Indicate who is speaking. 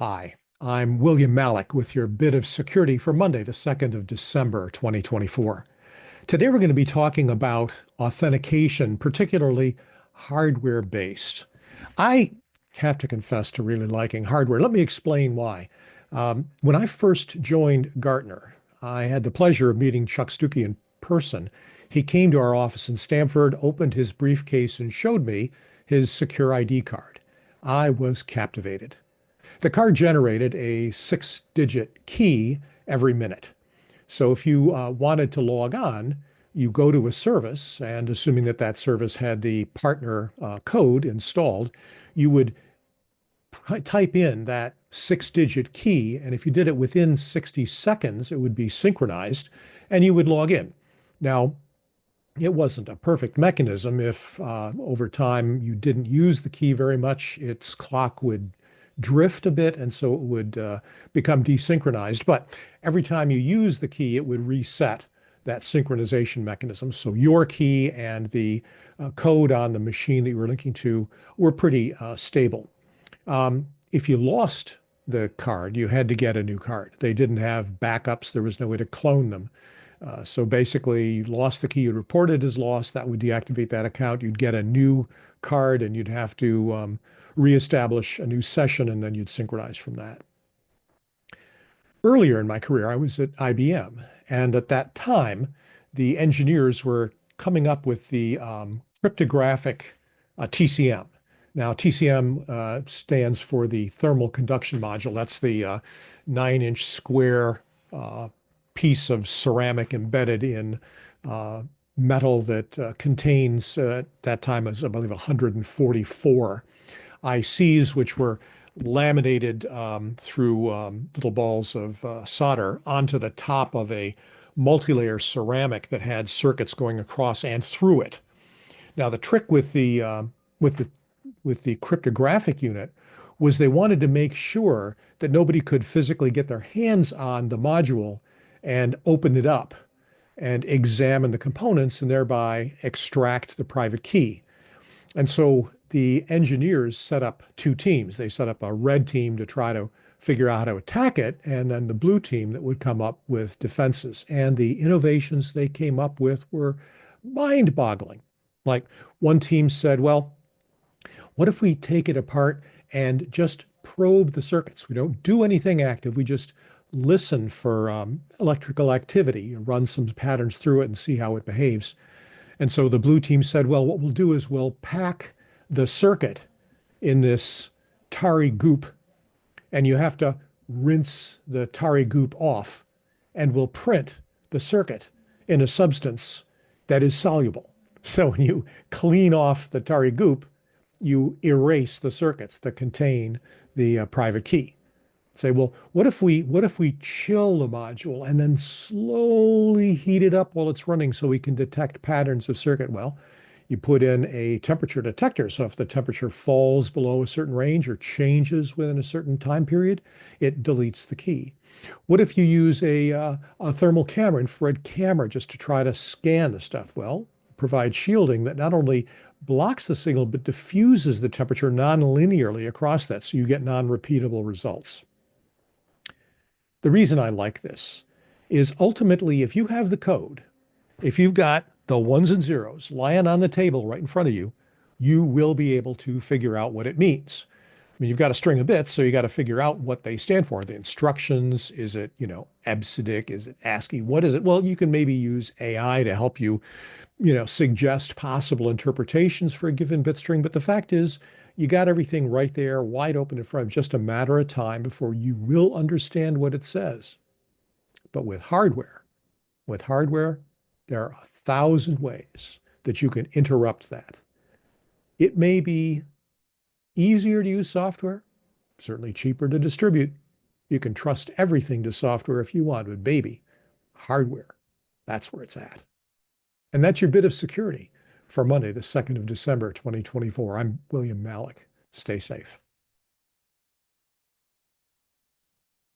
Speaker 1: Hi, I'm William Malik with your bit of security for Monday, the 2nd of December, 2024. Today we're going to be talking about authentication, particularly hardware-based. I have to confess to really liking hardware. Let me explain why. When I first joined Gartner, I had the pleasure of meeting Chuck Stuckey in person. He came to our office in Stamford, opened his briefcase, and showed me his SecurID card. I was captivated. The card generated a 6-digit key every minute. So if you wanted to log on, you go to a service, and assuming that that service had the partner code installed, you would type in that 6-digit key, and if you did it within 60 seconds, it would be synchronized, and you would log in. Now, it wasn't a perfect mechanism. If over time you didn't use the key very much, its clock would drift a bit, and so it would become desynchronized. But every time you use the key, it would reset that synchronization mechanism. So your key and the code on the machine that you were linking to were pretty stable. If you lost the card, you had to get a new card. They didn't have backups. There was no way to clone them. So basically, you lost the key, you'd report it as lost. That would deactivate that account. You'd get a new card, and you'd have to reestablish a new session, and then you'd synchronize from that. Earlier in my career, I was at IBM, and at that time, the engineers were coming up with the cryptographic TCM. Now, TCM stands for the thermal conduction module. That's the 9-inch square piece of ceramic embedded in metal that contains, at that time, I believe, 144 ICs, which were laminated through little balls of solder onto the top of a multi-layer ceramic that had circuits going across and through it. Now, the trick with the cryptographic unit was they wanted to make sure that nobody could physically get their hands on the module and open it up and examine the components and thereby extract the private key. And so the engineers set up two teams. They set up a red team to try to figure out how to attack it, and then the blue team that would come up with defenses. And the innovations they came up with were mind-boggling. Like one team said, well, what if we take it apart and just probe the circuits? We don't do anything active. We just listen for electrical activity, run some patterns through it and see how it behaves. And so the blue team said, well, what we'll do is we'll pack the circuit in this tarry goop, and you have to rinse the tarry goop off, and we'll print the circuit in a substance that is soluble. So when you clean off the tarry goop, you erase the circuits that contain the private key. Say, well, what if we chill the module and then slowly heat it up while it's running so we can detect patterns of circuit? Well, you put in a temperature detector. So if the temperature falls below a certain range or changes within a certain time period, it deletes the key. What if you use a thermal camera, infrared camera, just to try to scan the stuff? Well, provide shielding that not only blocks the signal, but diffuses the temperature non-linearly across that, so you get non-repeatable results. The reason I like this is ultimately, if you have the code, if you've got the ones and zeros lying on the table right in front of you, you will be able to figure out what it means. I mean, you've got a string of bits, so you got to figure out what they stand for. The instructions, is it, EBCDIC, is it ASCII? What is it? Well, you can maybe use AI to help you, suggest possible interpretations for a given bit string. But the fact is, you got everything right there, wide open in front of you, just a matter of time before you will understand what it says. But with hardware, there are 1,000 ways that you can interrupt that. It may be easier to use software, certainly cheaper to distribute. You can trust everything to software if you want, but baby, hardware, that's where it's at. And that's your bit of security for Monday, the 2nd of December, 2024. I'm William Malik. Stay safe.